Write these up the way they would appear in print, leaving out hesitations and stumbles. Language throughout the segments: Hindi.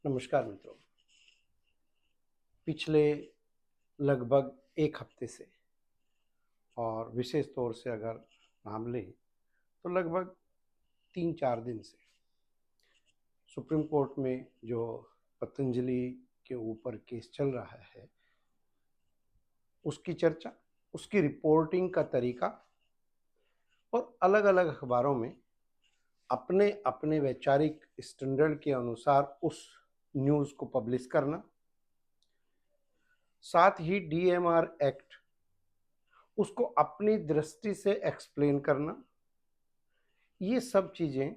नमस्कार मित्रों। पिछले लगभग एक हफ्ते से और विशेष तौर से अगर नाम लें तो लगभग 3-4 दिन से सुप्रीम कोर्ट में जो पतंजलि के ऊपर केस चल रहा है उसकी चर्चा, उसकी रिपोर्टिंग का तरीका और अलग अलग अखबारों में अपने अपने वैचारिक स्टैंडर्ड के अनुसार उस न्यूज़ को पब्लिश करना, साथ ही डीएमआर एक्ट उसको अपनी दृष्टि से एक्सप्लेन करना, ये सब चीज़ें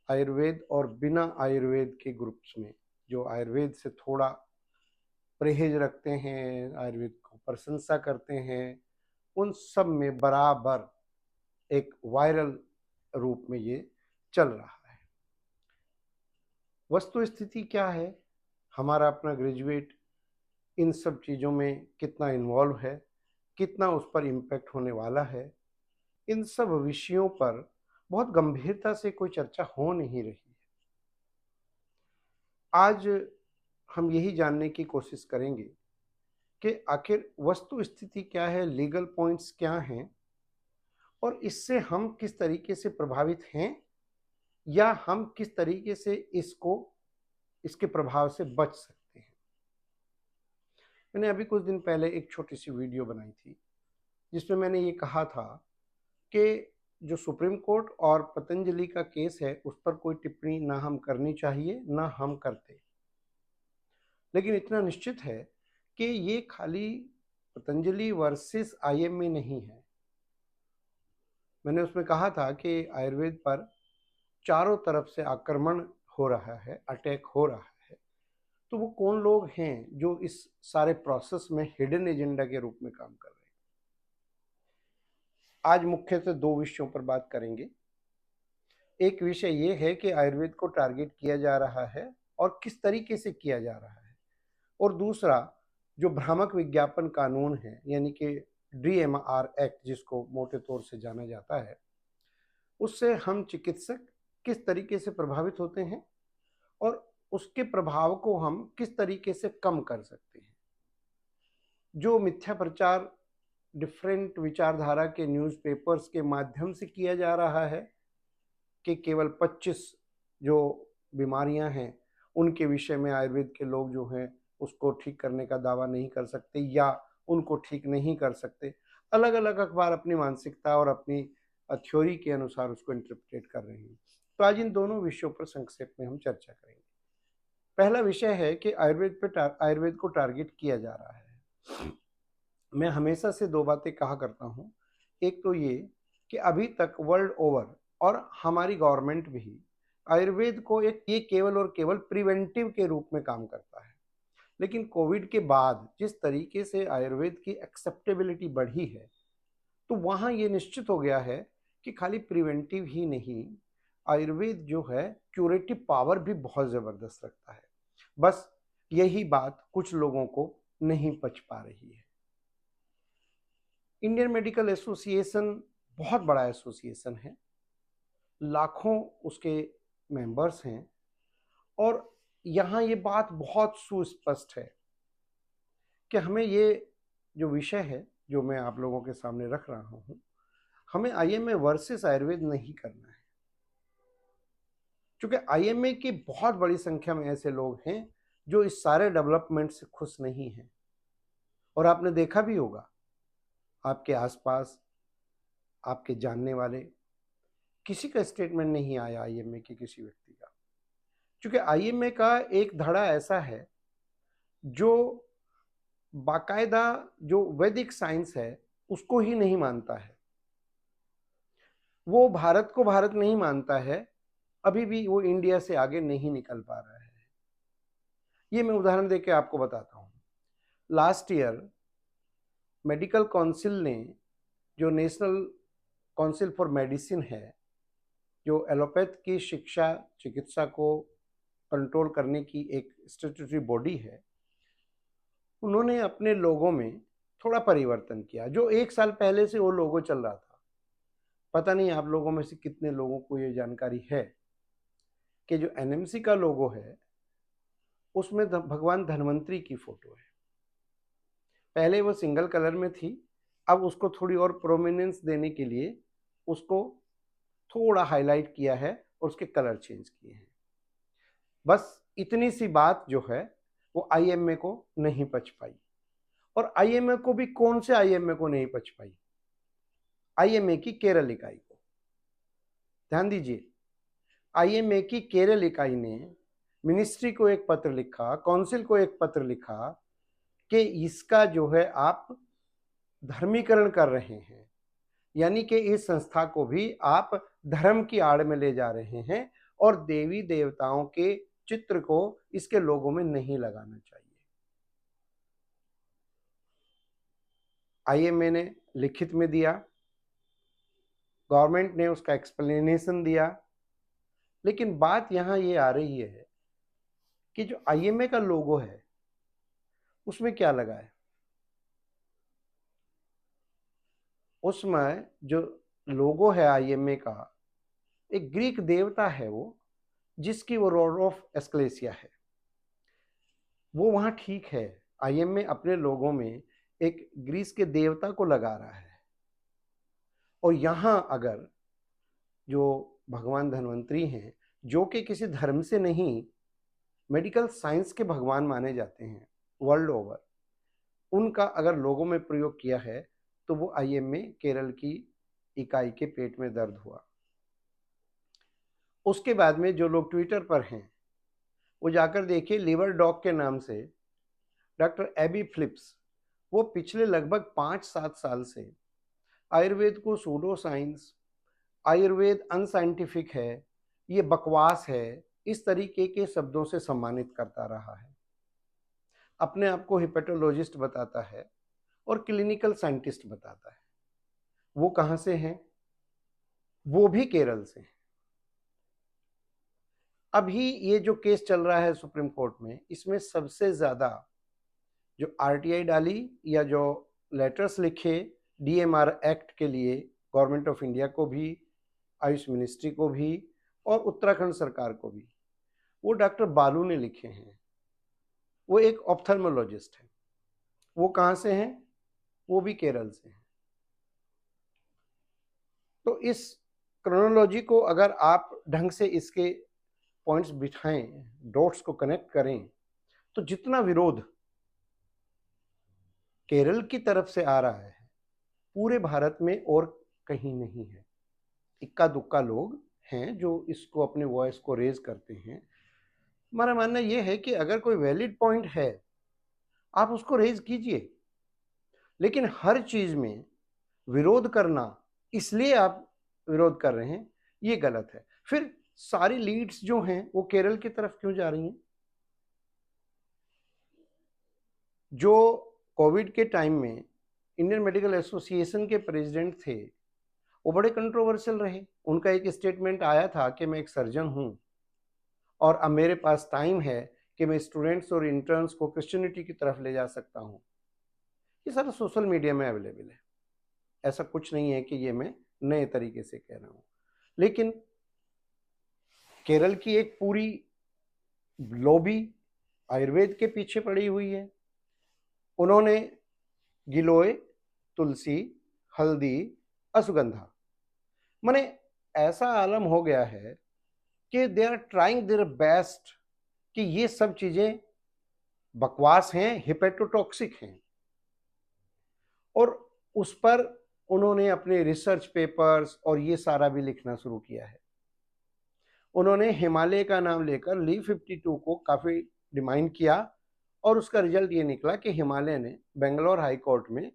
आयुर्वेद और बिना आयुर्वेद के ग्रुप्स में जो आयुर्वेद से थोड़ा परहेज रखते हैं, आयुर्वेद को प्रशंसा करते हैं, उन सब में बराबर एक वायरल रूप में ये चल रहा है। वस्तु स्थिति क्या है, हमारा अपना ग्रेजुएट इन सब चीज़ों में कितना इन्वॉल्व है, कितना उस पर इम्पैक्ट होने वाला है, इन सब विषयों पर बहुत गंभीरता से कोई चर्चा हो नहीं रही है। आज हम यही जानने की कोशिश करेंगे कि आखिर वस्तु स्थिति क्या है, लीगल पॉइंट्स क्या हैं और इससे हम किस तरीके से प्रभावित हैं या हम किस तरीके से इसके प्रभाव से बच सकते हैं। मैंने अभी कुछ दिन पहले एक छोटी सी वीडियो बनाई थी जिसमें मैंने ये कहा था कि जो सुप्रीम कोर्ट और पतंजलि का केस है उस पर कोई टिप्पणी ना हम करनी चाहिए ना हम करते, लेकिन इतना निश्चित है कि ये खाली पतंजलि वर्सेस आईएमए नहीं है। मैंने उसमें कहा था कि आयुर्वेद पर चारों तरफ से आक्रमण हो रहा है, अटैक हो रहा है, तो वो कौन लोग हैं जो इस सारे प्रोसेस में हिडन एजेंडा के रूप में काम कर रहे हैं। आज मुख्यतः दो विषयों पर बात करेंगे। एक विषय ये है कि आयुर्वेद को टारगेट किया जा रहा है और किस तरीके से किया जा रहा है, और दूसरा जो भ्रामक विज्ञापन कानून है यानी कि डीएमआर एक्ट जिसको मोटे तौर से जाना जाता है, उससे हम चिकित्सक किस तरीके से प्रभावित होते हैं और उसके प्रभाव को हम किस तरीके से कम कर सकते हैं। जो मिथ्या प्रचार डिफरेंट विचारधारा के न्यूज़पेपर्स के माध्यम से किया जा रहा है कि केवल 25 जो बीमारियां हैं उनके विषय में आयुर्वेद के लोग जो हैं उसको ठीक करने का दावा नहीं कर सकते या उनको ठीक नहीं कर सकते, अलग अलग अखबार अपनी मानसिकता और अपनी थ्योरी के अनुसार उसको इंटरप्रेट कर रहे हैं। तो आज इन दोनों विषयों पर संक्षेप में हम चर्चा करेंगे। पहला विषय है कि आयुर्वेद को टारगेट किया जा रहा है। मैं हमेशा से दो बातें कहा करता हूँ। एक तो ये कि अभी तक वर्ल्ड ओवर और हमारी गवर्नमेंट भी आयुर्वेद को ये केवल और केवल प्रिवेंटिव के रूप में काम करता है, लेकिन कोविड के बाद जिस तरीके से आयुर्वेद की एक्सेप्टेबिलिटी बढ़ी है तो वहाँ ये निश्चित हो गया है कि खाली प्रिवेंटिव ही नहीं, आयुर्वेद जो है क्यूरेटिव पावर भी बहुत ज़बरदस्त रखता है। बस यही बात कुछ लोगों को नहीं पच पा रही है। इंडियन मेडिकल एसोसिएशन बहुत बड़ा एसोसिएशन है, लाखों उसके मेंबर्स हैं और यहाँ ये बात बहुत सुस्पष्ट है कि हमें ये जो विषय है जो मैं आप लोगों के सामने रख रहा हूँ, हमें आईएमए वर्सेस आयुर्वेद नहीं करना है, क्योंकि आईएमए की बहुत बड़ी संख्या में ऐसे लोग हैं जो इस सारे डेवलपमेंट से खुश नहीं हैं। और आपने देखा भी होगा आपके आसपास आपके जानने वाले किसी का स्टेटमेंट नहीं आया आईएमए के किसी व्यक्ति का, क्योंकि आईएमए का एक धड़ा ऐसा है जो बाकायदा जो वैदिक साइंस है उसको ही नहीं मानता है, वो भारत को भारत नहीं मानता है, अभी भी वो इंडिया से आगे नहीं निकल पा रहा है। ये मैं उदाहरण देके आपको बताता हूँ। लास्ट ईयर मेडिकल काउंसिल ने, जो नेशनल काउंसिल फॉर मेडिसिन है, जो एलोपैथ की शिक्षा चिकित्सा को कंट्रोल करने की एक स्टैट्यूटरी बॉडी है, उन्होंने अपने लोगों में थोड़ा परिवर्तन किया। जो एक साल पहले से वो लोगो चल रहा था, पता नहीं आप लोगों में से कितने लोगों को ये जानकारी है कि जो एनएमसी का लोगो है उसमें भगवान धन्वंतरी की फोटो है। पहले वो सिंगल कलर में थी, अब उसको थोड़ी और प्रोमिनेंस देने के लिए उसको थोड़ा हाईलाइट किया है और उसके कलर चेंज किए हैं। बस इतनी सी बात जो है वो आईएमए को नहीं पच पाई। और आईएमए को भी कौन से आईएमए को नहीं पच पाई? आईएमए की केरल इकाई को। ध्यान दीजिए, आईएमए की केरल इकाई ने मिनिस्ट्री को एक पत्र लिखा, काउंसिल को एक पत्र लिखा कि इसका जो है आप धर्मीकरण कर रहे हैं, यानी कि इस संस्था को भी आप धर्म की आड़ में ले जा रहे हैं और देवी देवताओं के चित्र को इसके लोगों में नहीं लगाना चाहिए। आईएमए ने लिखित में दिया, गवर्नमेंट ने उसका एक्सप्लेनेशन दिया, लेकिन बात यहां ये आ रही है कि जो आईएमए का लोगो है उसमें क्या लगा है? उसमें जो लोगो है आईएमए का, एक ग्रीक देवता है वो, जिसकी वो रोड ऑफ एस्क्लेसिया है। वो वहां ठीक है, आईएमए अपने लोगों में एक ग्रीस के देवता को लगा रहा है। और यहां अगर जो भगवान धन्वंतरी हैं, जो कि किसी धर्म से नहीं, मेडिकल साइंस के भगवान माने जाते हैं वर्ल्ड ओवर, उनका अगर लोगों में प्रयोग किया है तो वो आईएमए केरल की इकाई के पेट में दर्द हुआ। उसके बाद में जो लोग ट्विटर पर हैं वो जाकर देखिए, लिवर डॉग के नाम से डॉक्टर एबी फिलिप्स, वो पिछले लगभग 5-7 साल से आयुर्वेद को सूडो साइंस, आयुर्वेद अनसाइंटिफिक है, ये बकवास है, इस तरीके के शब्दों से सम्मानित करता रहा है। अपने आप को हिपेटोलॉजिस्ट बताता है और क्लिनिकल साइंटिस्ट बताता है। वो कहां से हैं? वो भी केरल से हैं। अभी ये जो केस चल रहा है सुप्रीम कोर्ट में, इसमें सबसे ज्यादा जो आरटीआई डाली या जो लेटर्स लिखे डीएमआर एक्ट के लिए गवर्नमेंट ऑफ इंडिया को भी, आयुष मिनिस्ट्री को भी और उत्तराखंड सरकार को भी, वो डॉक्टर बालू ने लिखे हैं। वो एक ऑप्थेल्मोलॉजिस्ट है। वो कहां से हैं? वो भी केरल से हैं। तो इस क्रोनोलॉजी को अगर आप ढंग से इसके पॉइंट्स बिठाएं, डॉट्स को कनेक्ट करें, तो जितना विरोध केरल की तरफ से आ रहा है पूरे भारत में और कहीं नहीं है। इक्का दुक्का लोग हैं जो इसको अपने वॉइस को रेज करते हैं। हमारा मानना यह है कि अगर कोई वैलिड पॉइंट है आप उसको रेज कीजिए, लेकिन हर चीज में विरोध करना, इसलिए आप विरोध कर रहे हैं, ये गलत है। फिर सारी लीड्स जो हैं वो केरल की तरफ क्यों जा रही हैं? जो कोविड के टाइम में इंडियन मेडिकल एसोसिएशन के प्रेसिडेंट थे वो बड़े कंट्रोवर्शियल रहे। उनका एक स्टेटमेंट आया था कि मैं एक सर्जन हूं और अब मेरे पास टाइम है कि मैं स्टूडेंट्स और इंटर्न्स को क्रिश्चियनिटी की तरफ ले जा सकता हूं। ये सारा सोशल मीडिया में अवेलेबल है, ऐसा कुछ नहीं है कि ये मैं नए तरीके से कह रहा हूं। लेकिन केरल की एक पूरी लॉबी आयुर्वेद के पीछे पड़ी हुई है। उन्होंने गिलोय, तुलसी, हल्दी, अश्वगंधा, माने ऐसा आलम हो गया है कि they are trying their best कि ये सब चीजें बकवास हैं, हिपेटोटॉक्सिक हैं। और उस पर उन्होंने अपने रिसर्च पेपर्स और ये सारा भी लिखना शुरू किया है। उन्होंने हिमालय का नाम लेकर ली-52 को काफी डिमांड किया और उसका रिजल्ट ये निकला कि हिमालय ने बेंगलोर हाई कोर्ट में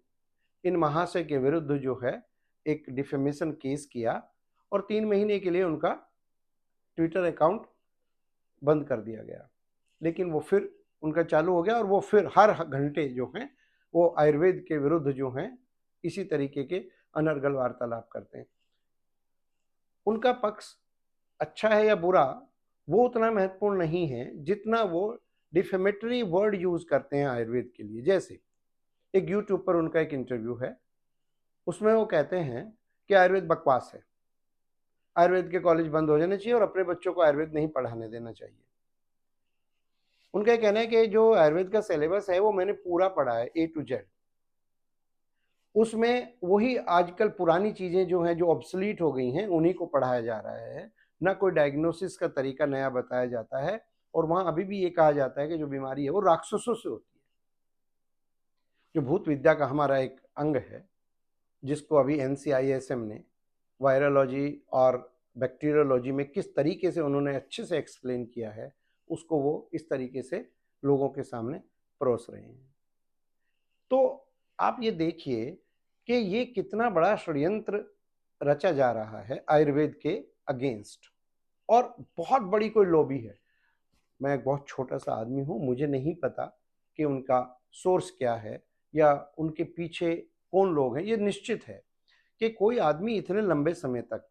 इन महाशय के विरुद्ध जो है एक डिफेमेशन केस किया और 3 महीने के लिए उनका ट्विटर अकाउंट बंद कर दिया गया। लेकिन वो फिर उनका चालू हो गया और वो फिर हर घंटे जो हैं वो आयुर्वेद के विरुद्ध जो हैं इसी तरीके के अनर्गल वार्तालाप करते हैं। उनका पक्ष अच्छा है या बुरा वो उतना महत्वपूर्ण नहीं है जितना वो डिफेमेटरी वर्ड यूज करते हैं आयुर्वेद के लिए। जैसे एक यूट्यूब पर उनका एक इंटरव्यू है, उसमें वो कहते हैं कि आयुर्वेद बकवास है, आयुर्वेद के कॉलेज बंद हो जाने चाहिए और अपने बच्चों को आयुर्वेद नहीं पढ़ाने देना चाहिए। उनका ये कहना है कि जो आयुर्वेद का सिलेबस है वो मैंने पूरा पढ़ा है A to Z। उसमें वही आजकल पुरानी चीजें जो हैं, जो ऑब्सोलीट हो गई हैं, उन्हीं को पढ़ाया जा रहा है। ना कोई डायग्नोसिस का तरीका नया बताया जाता है। और वहां अभी भी ये कहा जाता है कि जो बीमारी है वो राक्षसों से होती है। जो भूत विद्या का हमारा एक अंग है, जिसको अभी NCISM ने वायरोलॉजी और बैक्टीरियोलॉजी में किस तरीके से उन्होंने अच्छे से एक्सप्लेन किया है, उसको वो इस तरीके से लोगों के सामने परोस रहे हैं। तो आप ये देखिए कि ये कितना बड़ा षड्यंत्र रचा जा रहा है आयुर्वेद के अगेंस्ट, और बहुत बड़ी कोई लॉबी है। मैं एक बहुत छोटा सा आदमी हूँ, मुझे नहीं पता कि उनका सोर्स क्या है या उनके पीछे कौन लोग हैं। ये निश्चित है कि कोई आदमी इतने लंबे समय तक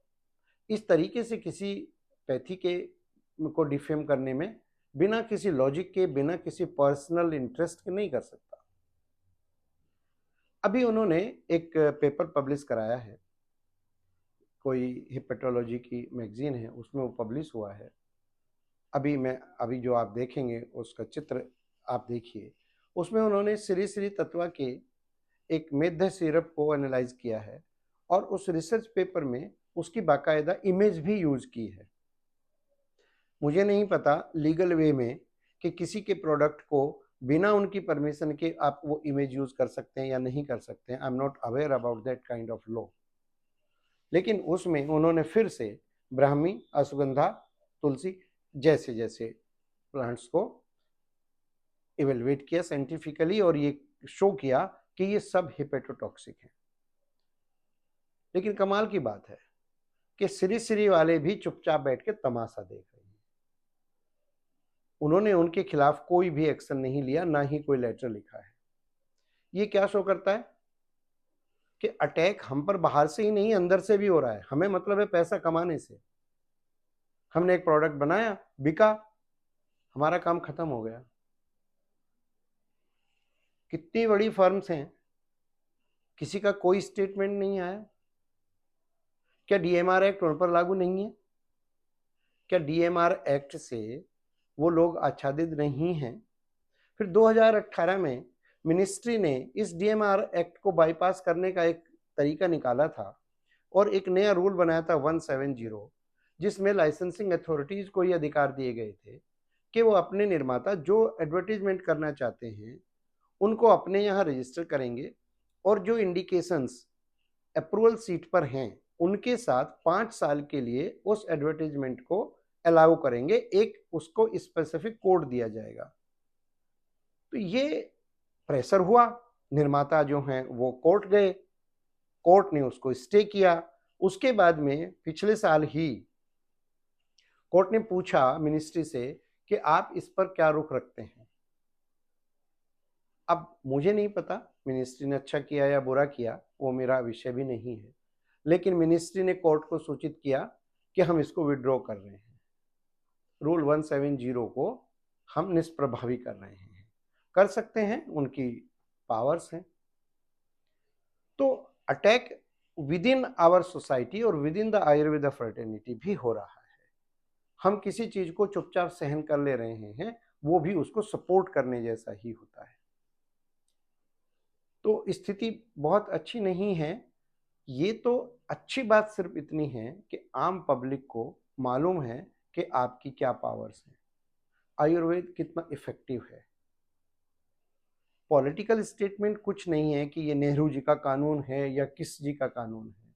इस तरीके से किसी पैथी के को डिफेम करने में बिना किसी लॉजिक के, बिना किसी पर्सनल इंटरेस्ट के नहीं कर सकता। अभी उन्होंने एक पेपर पब्लिश कराया है, कोई हिपेटोलॉजी की मैगजीन है, उसमें वो पब्लिश हुआ है। अभी जो आप देखेंगे उसका चित्र आप देखिए, उसमें उन्होंने श्री श्री तत्वा के एक मेध सिरप को एनालाइज किया है और उस रिसर्च पेपर में उसकी बाकायदा इमेज भी यूज की है। मुझे नहीं पता लीगल वे में कि किसी के प्रोडक्ट को बिना उनकी परमिशन के आप वो इमेज यूज कर सकते हैं या नहीं कर सकते हैं। I am not aware about that kind of law. लेकिन उसमें उन्होंने फिर से ब्राह्मी, अश्वगंधा, तुलसी जैसे जैसे प्लांट्स को इवेलुएट किया साइंटिफिकली और ये शो किया कि ये सब हिपेटोटॉक्सिक हैं। लेकिन कमाल की बात है कि श्री श्री वाले भी चुपचाप बैठ के तमाशा देख रहे हैं। उन्होंने उनके खिलाफ कोई भी एक्शन नहीं लिया, ना ही कोई लेटर लिखा है। ये क्या शो करता है कि अटैक हम पर बाहर से ही नहीं, अंदर से भी हो रहा है। हमें मतलब है पैसा कमाने से। हमने एक प्रोडक्ट बनाया, बिका, हमारा काम खत्म हो गया। कितनी बड़ी फर्म्स हैं, किसी का कोई स्टेटमेंट नहीं आया। क्या DMR एक्ट उन पर लागू नहीं है? क्या DMR एक्ट से वो लोग आच्छादित नहीं हैं? फिर 2018 में मिनिस्ट्री ने इस DMR एक्ट को बाईपास करने का एक तरीका निकाला था और एक नया रूल बनाया था 170, जिसमें लाइसेंसिंग अथॉरिटीज को ये अधिकार दिए गए थे कि वो अपने निर्माता जो एडवर्टीजमेंट करना चाहते हैं उनको अपने यहाँ रजिस्टर करेंगे और जो इंडिकेशंस अप्रूवल सीट पर हैं उनके साथ 5 साल के लिए उस एडवर्टीजमेंट को अलाउ करेंगे। एक उसको स्पेसिफिक कोड दिया जाएगा। तो ये प्रेशर हुआ, निर्माता जो हैं वो कोर्ट गए, कोर्ट ने उसको स्टे किया। उसके बाद में पिछले साल ही कोर्ट ने पूछा मिनिस्ट्री से कि आप इस पर क्या रुख रखते हैं। अब मुझे नहीं पता मिनिस्ट्री ने अच्छा किया या बुरा किया, वो मेरा विषय भी नहीं है। लेकिन मिनिस्ट्री ने कोर्ट को सूचित किया कि हम इसको विड्रॉ कर रहे हैं, रूल 170 को हम निष्प्रभावी कर रहे हैं। कर सकते हैं, उनकी पावर्स हैं। तो attack with in our society और with in the Ayurveda fraternity भी हो रहा है। हम किसी चीज को चुपचाप सहन कर ले रहे हैं, वो भी उसको सपोर्ट करने जैसा ही होता है। तो स्थिति बहुत अच्छी नहीं है। ये तो अच्छी बात सिर्फ इतनी है कि आम पब्लिक को मालूम है कि आपकी क्या पावर्स हैं, आयुर्वेद कितना इफेक्टिव है। पॉलिटिकल स्टेटमेंट कुछ नहीं है कि ये नेहरू जी का कानून है या किस जी का कानून है।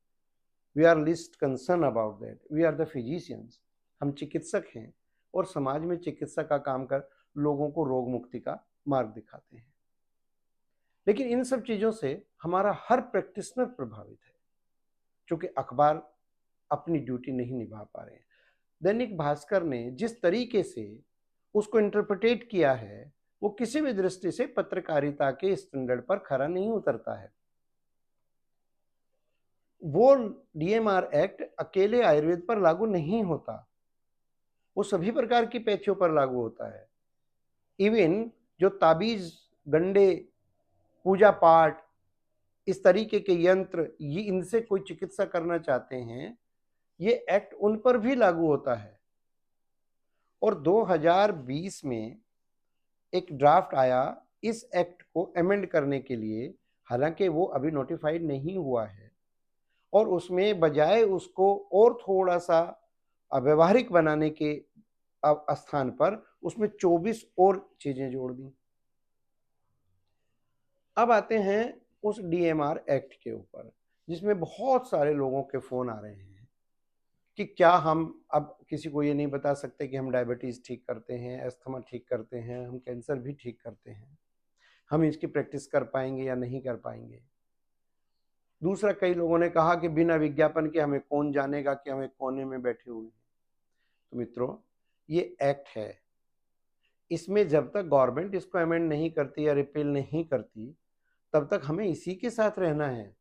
We are least concern about that. We are the physicians. हम चिकित्सक हैं और समाज में चिकित्सा का काम कर लोगों को रोग मुक्ति का मार्ग दिखाते हैं। लेकिन इन सब चीजों से हमारा हर प्रैक्टिशनर प्रभावित है, क्योंकि अखबार अपनी ड्यूटी नहीं निभा पा रहे हैं। दैनिक भास्कर ने जिस तरीके से उसको इंटरप्रिटेट किया है, वो किसी भी दृष्टि से पत्रकारिता के स्टैंडर्ड पर खरा नहीं उतरता है। वो DMR एक्ट अकेले आयुर्वेद पर लागू नहीं होता, वो सभी प्रकार की पैथियों पर लागू होता है। इवन जो ताबीज, गंडे, पूजा पाठ, इस तरीके के यंत्र, ये इनसे कोई चिकित्सा करना चाहते हैं, ये एक्ट उन पर भी लागू होता है। और 2020 में एक ड्राफ्ट आया इस एक्ट को अमेंड करने के लिए, हालांकि वो अभी नोटिफाइड नहीं हुआ है, और उसमें बजाय उसको और थोड़ा सा व्यवहारिक बनाने के स्थान पर उसमें 24 और चीजें जोड़ दी। अब आते हैं उस डीएमआर एक्ट के ऊपर, जिसमें बहुत सारे लोगों के फोन आ रहे हैं कि क्या हम अब किसी को ये नहीं बता सकते कि हम डायबिटीज ठीक करते हैं, अस्थमा ठीक करते हैं, हम कैंसर भी ठीक करते हैं, हम इसकी प्रैक्टिस कर पाएंगे या नहीं कर पाएंगे। दूसरा, कई लोगों ने कहा कि बिना विज्ञापन के हमें कौन जानेगा कि हम एक कोने में बैठे हुए हैं। तो मित्रों, ये एक्ट है, इसमें जब तक गवर्नमेंट इसको अमेंड नहीं करती या रिपील नहीं करती, तब तक हमें इसी के साथ रहना है।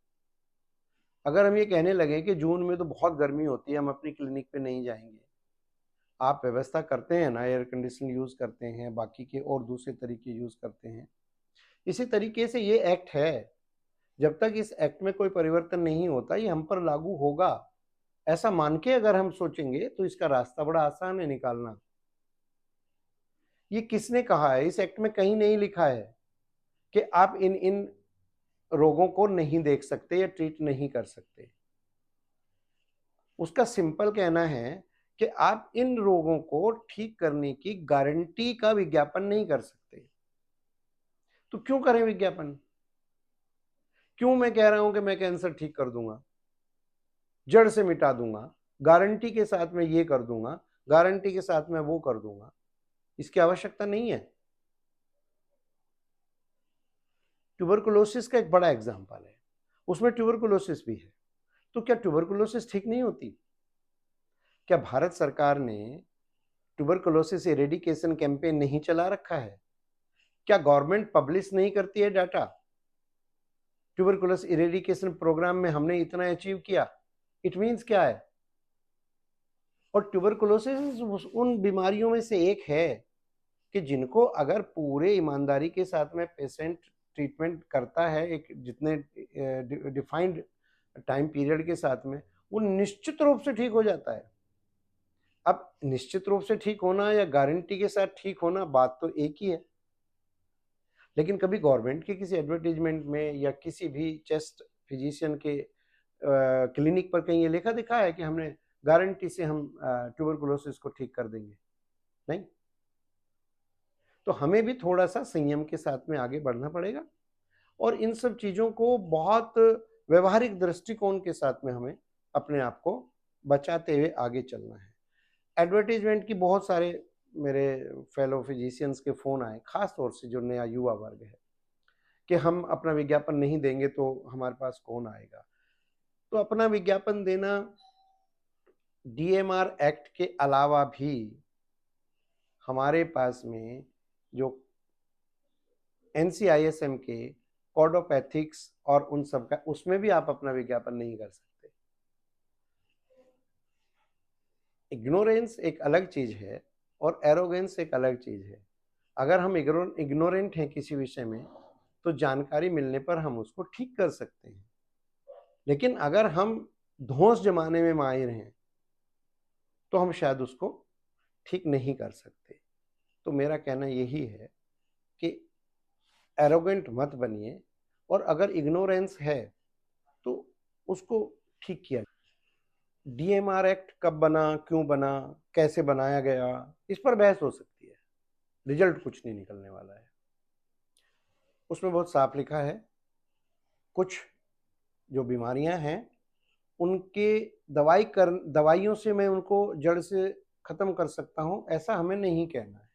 अगर हम ये कहने लगे कि जून में तो बहुत गर्मी होती है, हम अपनी क्लिनिक पे नहीं जाएंगे, आप व्यवस्था करते हैं ना, एयर कंडीशनर यूज करते हैं, बाकी के और दूसरे तरीके यूज करते हैं, इसी तरीके से ये एक्ट है। जब तक इस एक्ट में कोई परिवर्तन नहीं होता, ये हम पर लागू होगा, ऐसा मान के अगर हम सोचेंगे तो इसका रास्ता बड़ा आसान है निकालना। ये किसने कहा है? इस एक्ट में कहीं नहीं लिखा है कि आप इन इन रोगों को नहीं देख सकते या ट्रीट नहीं कर सकते। उसका सिंपल कहना है कि आप इन रोगों को ठीक करने की गारंटी का विज्ञापन नहीं कर सकते। तो क्यों करें विज्ञापन? क्यों मैं कह रहा हूं कि मैं कैंसर ठीक कर दूंगा, जड़ से मिटा दूंगा, गारंटी के साथ मैं ये कर दूंगा, गारंटी के साथ मैं वो कर दूंगा? इसकी आवश्यकता नहीं है। ट्यूबरकुलोसिस का एक बड़ा एग्जाम्पल है, उसमें ट्यूबरकुलोसिस भी है। तो क्या ट्यूबरकुलोसिस ठीक नहीं होती? क्या भारत सरकार ने ट्यूबरकुलोसिस इरेडिकेशन कैंपेन नहीं चला रखा है? क्या गवर्नमेंट पब्लिश नहीं करती है डाटा? ट्यूबरकुलोसिस इरेडिकेशन प्रोग्राम में हमने इतना अचीव किया, इट मींस क्या है? और ट्यूबरकुलोसिस उन बीमारियों में से एक है कि जिनको अगर पूरे ईमानदारी के साथ में पेशेंट ट्रीटमेंट करता है, एक जितने डिफाइंड टाइम पीरियड के साथ में, वो निश्चित रूप से ठीक हो जाता है। अब निश्चित रूप से ठीक होना या गारंटी के साथ ठीक होना, बात तो एक ही है। लेकिन कभी गवर्नमेंट के किसी एडवर्टीजमेंट में या किसी भी चेस्ट फिजिशियन के क्लिनिक पर कहीं ये लिखा दिखा है कि हमने गारंटी से हम ट्यूबरकुलोसिस को ठीक कर देंगे? नहीं। तो हमें भी थोड़ा सा संयम के साथ में आगे बढ़ना पड़ेगा, और इन सब चीज़ों को बहुत व्यवहारिक दृष्टिकोण के साथ में हमें अपने आप को बचाते हुए आगे चलना है। एडवर्टीजमेंट की बहुत सारे मेरे फेलो फिजिशियंस के फ़ोन आए, खास तौर से जो नया युवा वर्ग है, कि हम अपना विज्ञापन नहीं देंगे तो हमारे पास कौन आएगा। तो अपना विज्ञापन देना डीएमआर एक्ट के अलावा भी हमारे पास में जो एनसीआईएसएम के कोड ऑफ एथिक्स और उन सब का, उसमें भी आप अपना विज्ञापन नहीं कर सकते। इग्नोरेंस एक अलग चीज है और एरोगेंस एक अलग चीज है। अगर हम इग्नोरेंट हैं किसी विषय में, तो जानकारी मिलने पर हम उसको ठीक कर सकते हैं, लेकिन अगर हम धौंस जमाने में माहिर हैं तो हम शायद उसको ठीक नहीं कर सकते। तो मेरा कहना यही है कि एरोगेंट मत बनिए, और अगर इग्नोरेंस है तो उसको ठीक किया। डीएमआर एक्ट कब बना, क्यों बना, कैसे बनाया गया, इस पर बहस हो सकती है, रिजल्ट कुछ नहीं निकलने वाला है। उसमें बहुत साफ लिखा है, कुछ जो बीमारियां हैं उनके दवाइयों से मैं उनको जड़ से खत्म कर सकता हूं, ऐसा हमें नहीं कहना है।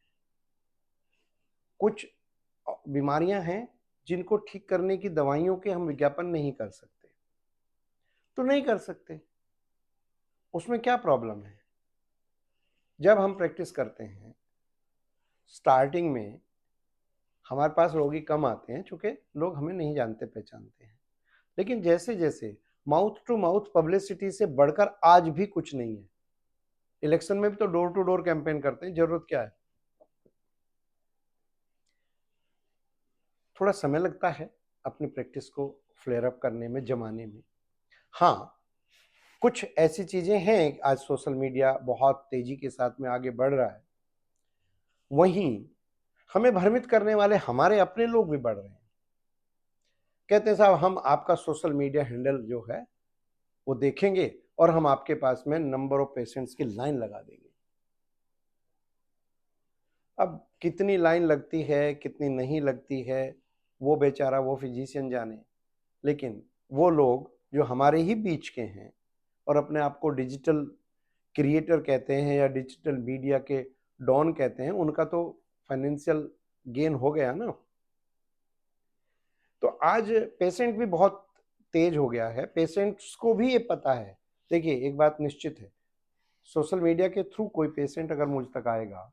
कुछ बीमारियां हैं जिनको ठीक करने की दवाइयों के हम विज्ञापन नहीं कर सकते, तो नहीं कर सकते। उसमें क्या प्रॉब्लम है? जब हम प्रैक्टिस करते हैं, स्टार्टिंग में हमारे पास रोगी कम आते हैं, चूंकि लोग हमें नहीं जानते पहचानते हैं, लेकिन जैसे जैसे माउथ टू माउथ पब्लिसिटी से बढ़कर आज भी कुछ नहीं है। इलेक्शन में भी तो डोर टू डोर कैंपेन करते हैं, जरूरत क्या है? थोड़ा समय लगता है अपनी प्रैक्टिस को फ्लेयर अप करने में, जमाने में। हाँ, कुछ ऐसी चीजें हैं, आज सोशल मीडिया बहुत तेजी के साथ में आगे बढ़ रहा है, वहीं हमें भ्रमित करने वाले हमारे अपने लोग भी बढ़ रहे हैं। कहते हैं साहब हम आपका सोशल मीडिया हैंडल जो है वो देखेंगे और हम आपके पास में नंबर ऑफ पेशेंट्स की लाइन लगा देंगे। अब कितनी लाइन लगती है, कितनी नहीं लगती है, वो बेचारा वो फिजिशियन जाने। लेकिन वो लोग जो हमारे ही बीच के हैं और अपने आप को डिजिटल क्रिएटर कहते हैं या डिजिटल मीडिया के डॉन कहते हैं, उनका तो फाइनेंशियल गेन हो गया ना। तो आज पेशेंट भी बहुत तेज हो गया है, पेशेंट्स को भी ये पता है। देखिए एक बात निश्चित है, सोशल मीडिया के थ्रू कोई पेशेंट अगर मुझ तक आएगा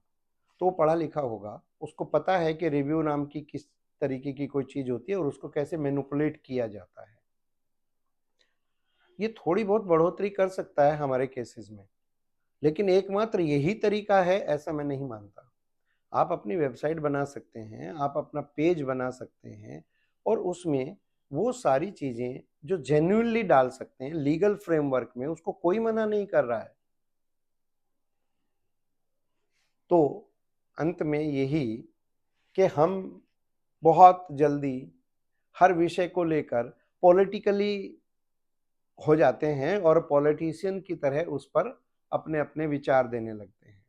तो वो पढ़ा लिखा होगा, उसको पता है कि रिव्यू नाम की किस तरीके की कोई चीज होती है और उसको कैसे मैनिपुलेट किया जाता है। ये थोड़ी बहुत बढ़ोतरी कर सकता है हमारे केसेस में, लेकिन एकमात्र यही तरीका है ऐसा मैं नहीं मानता। आप अपनी वेबसाइट बना सकते हैं, आप अपना पेज बना सकते हैं और उसमें वो सारी चीजें जो जेन्युइनली डाल सकते हैं लीगल फ्रेमवर्क में, उसको कोई मना नहीं कर रहा है। तो अंत में यही कि हम बहुत जल्दी हर विषय को लेकर पॉलिटिकली हो जाते हैं और पॉलिटिशियन की तरह उस पर अपने अपने विचार देने लगते हैं।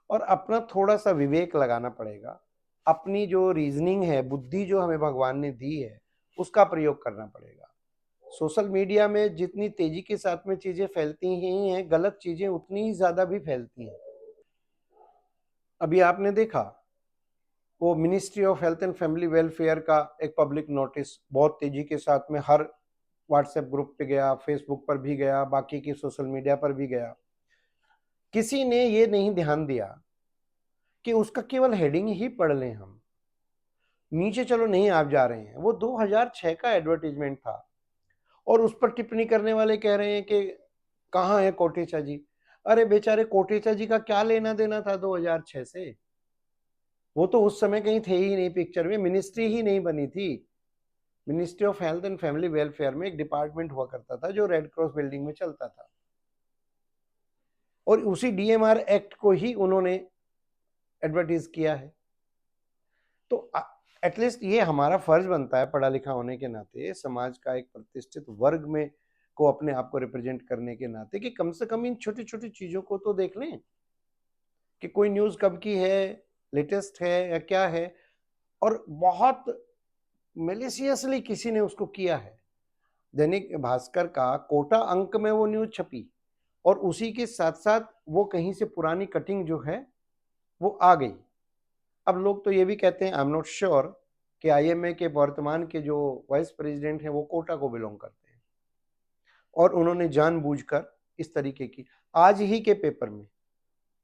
और अपना थोड़ा सा विवेक लगाना पड़ेगा, अपनी जो रीजनिंग है, बुद्धि जो हमें भगवान ने दी है, उसका प्रयोग करना पड़ेगा। सोशल मीडिया में जितनी तेजी के साथ में चीजें फैलती ही हैं, गलत चीजें उतनी ही ज्यादा भी फैलती हैं। अभी आपने देखा वो ministry of health and family welfare का एक पब्लिक नोटिस बहुत तेजी के साथ में हर व्हाट्सएप ग्रुप पे गया, फेसबुक पर भी गया, बाकी की सोशल मीडिया पर भी गया। किसी ने ये नहीं ध्यान दिया कि उसका केवल हेडिंग ही पढ़ लें हम, नीचे चलो नहीं आप जा रहे हैं। वो 2006 का एडवर्टीजमेंट था और उस पर टिप्पणी करने वाले कह रहे हैं कि कहाँ है कोटेचा जी। अरे बेचारे कोटेचा जी का क्या लेना देना था 2006 से? वो तो उस समय कहीं थे ही नहीं पिक्चर में, मिनिस्ट्री ही नहीं बनी थी। Ministry of health and family welfare में एक डिपार्टमेंट हुआ करता था जो रेड क्रॉस बिल्डिंग में चलता था और उसी डीएमआर एक्ट को ही उन्होंने एडवर्टाइज किया है। तो एटलीस्ट ये हमारा फर्ज बनता है पढ़ा लिखा होने के नाते, समाज का एक प्रतिष्ठित वर्ग में को अपने आप को रिप्रेजेंट करने के नाते, कि कम से कम इन छोटी छोटी चीजों को तो देख लें कि कोई न्यूज कब की है, लेटेस्ट है या क्या है। और बहुत मेलिशियसली किसी ने उसको किया है। दैनिक भास्कर का कोटा अंक में वो न्यूज छपी और उसी के साथ साथ वो कहीं से पुरानी कटिंग जो है वो आ गई। अब लोग तो ये भी कहते हैं, आई एम नॉट श्योर, कि आईएमए के वर्तमान के जो वाइस प्रेसिडेंट हैं वो कोटा को बिलोंग करते हैं और उन्होंने जानबूझकर इस तरीके की, आज ही के पेपर में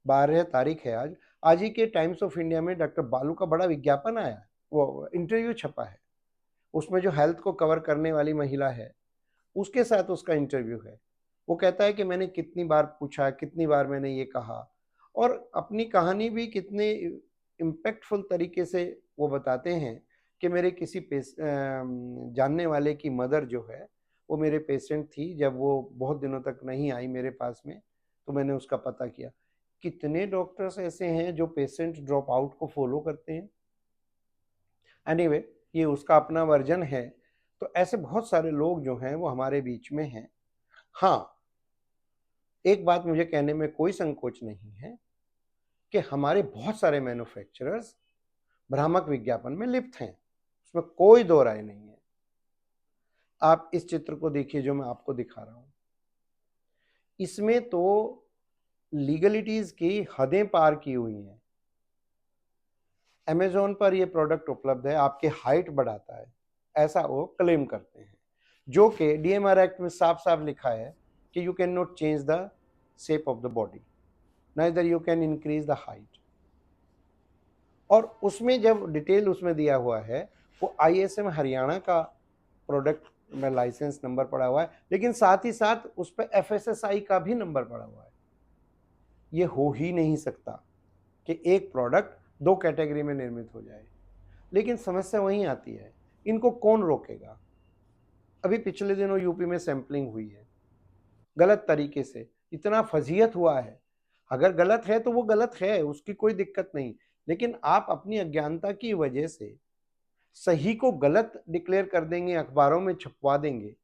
12 तारीख है आज ही के टाइम्स ऑफ इंडिया में डॉक्टर बालू का बड़ा विज्ञापन आया, वो इंटरव्यू छपा है। उसमें जो हेल्थ को कवर करने वाली महिला है उसके साथ उसका इंटरव्यू है। वो कहता है कि मैंने कितनी बार पूछा, कितनी बार मैंने ये कहा, और अपनी कहानी भी कितने इम्पैक्टफुल तरीके से वो बताते हैं कि मेरे किसी जानने वाले की मदर जो है वो मेरे पेशेंट थी, जब वो बहुत दिनों तक नहीं आई मेरे पास में तो मैंने उसका पता किया। कितने डॉक्टर्स ऐसे हैं जो पेशेंट ड्रॉप आउट को फॉलो करते हैं। एनीवे, ये उसका अपना वर्जन है। तो ऐसे बहुत सारे लोग जो हैं वो हमारे बीच में हैं। हाँ, एक बात मुझे कहने में कोई संकोच नहीं है कि हमारे बहुत सारे मैन्युफैक्चरर्स भ्रामक विज्ञापन में लिप्त हैं, उसमें कोई दो राय नहीं है। आप इस चित्र को देखिए जो मैं आपको दिखा रहा हूं, इसमें तो लीगलिटीज की हदें पार की हुई हैं। अमेजोन पर यह प्रोडक्ट उपलब्ध है, आपकी हाइट बढ़ाता है, ऐसा वो क्लेम करते हैं, जो कि डीएमआर एक्ट में साफ साफ लिखा है कि you can not change the shape of the body, neither you can increase the height. और उसमें जब डिटेल उसमें दिया हुआ है, वो आईएसएम हरियाणा का प्रोडक्ट में लाइसेंस नंबर पड़ा हुआ है, लेकिन साथ ही साथ उस पर एफएसएसआई का भी नंबर पड़ा हुआ है। ये हो ही नहीं सकता कि एक प्रोडक्ट दो कैटेगरी में निर्मित हो जाए। लेकिन समस्या वहीं आती है, इनको कौन रोकेगा? अभी पिछले दिनों यूपी में सैंपलिंग हुई है गलत तरीके से, इतना फजीयत हुआ है। अगर गलत है तो वो गलत है, उसकी कोई दिक्कत नहीं, लेकिन आप अपनी अज्ञानता की वजह से सही को गलत डिक्लेयर कर देंगे, अखबारों में छपवा देंगे,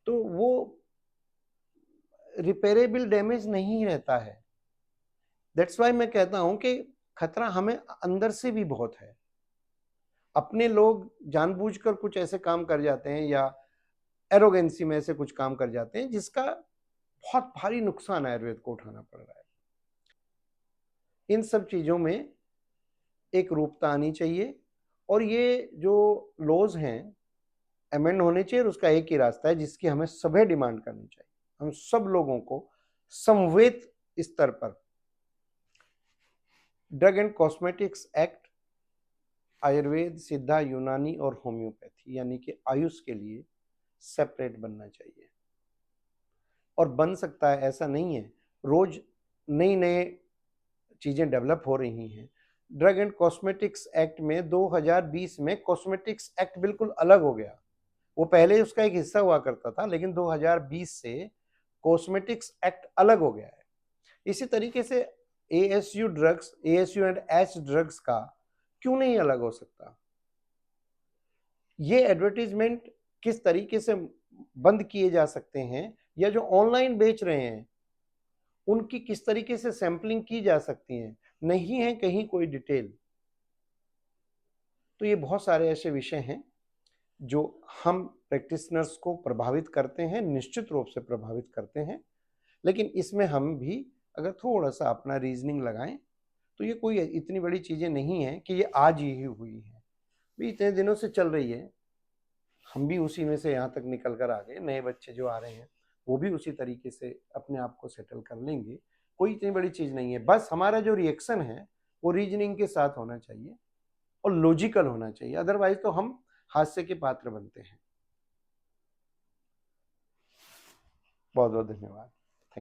तो वो रिपेरेबल डैमेज नहीं रहता है। दैट्स वाई मैं कहता हूं कि खतरा हमें अंदर से भी बहुत है। अपने लोग जानबूझकर कुछ ऐसे काम कर जाते हैं या एरोगेंसी में ऐसे कुछ काम कर जाते हैं जिसका बहुत भारी नुकसान आयुर्वेद को उठाना पड़ रहा है। इन सब चीजों में एक रूपता आनी चाहिए और ये जो लॉज हैं अमेंड होने चाहिए और उसका एक ही रास्ता है जिसकी हमें सभी डिमांड करनी चाहिए। हम सब लोगों को समवेत स्तर पर drug and cosmetics act, Ayurveda, सिद्धा, यूनानी और होम्योपैथी यानी कि आयुष के लिए सेपरेट बनना चाहिए। और बन सकता है, ऐसा नहीं है, रोज नई नई चीजें डेवलप हो रही हैं। ड्रग एंड कॉस्मेटिक्स एक्ट में 2020 में कॉस्मेटिक्स एक्ट बिल्कुल अलग हो गया। वो पहले उसका एक हिस्सा हुआ करता था, लेकिन 2020 से कॉस्मेटिक्स एक्ट अलग हो गया है। इसी तरीके से ASU drugs, ASU and H drugs का क्यों नहीं अलग हो सकता? ये एडवर्टीजमेंट किस तरीके से बंद किए जा सकते हैं, या जो ऑनलाइन बेच रहे हैं उनकी किस तरीके से सैंपलिंग की जा सकती है, नहीं है कहीं कोई डिटेल। तो ये बहुत सारे ऐसे विषय हैं जो हम प्रैक्टिशनर्स को प्रभावित करते हैं, निश्चित रूप से प्रभावित करते हैं। लेकिन इसमें हम भी अगर थोड़ा सा अपना रीजनिंग लगाएं तो ये कोई इतनी बड़ी चीजें नहीं है कि ये आज ही हुई है, भी इतने दिनों से चल रही है। हम भी उसी में से यहाँ तक निकल कर आ गए। नए बच्चे जो आ रहे हैं वो भी उसी तरीके से अपने आप को सेटल कर लेंगे। कोई इतनी बड़ी चीज नहीं है, बस हमारा जो रिएक्शन है वो रीजनिंग के साथ होना चाहिए और लॉजिकल होना चाहिए, अदरवाइज तो हम हास्य के पात्र बनते हैं। बहुत बहुत धन्यवाद।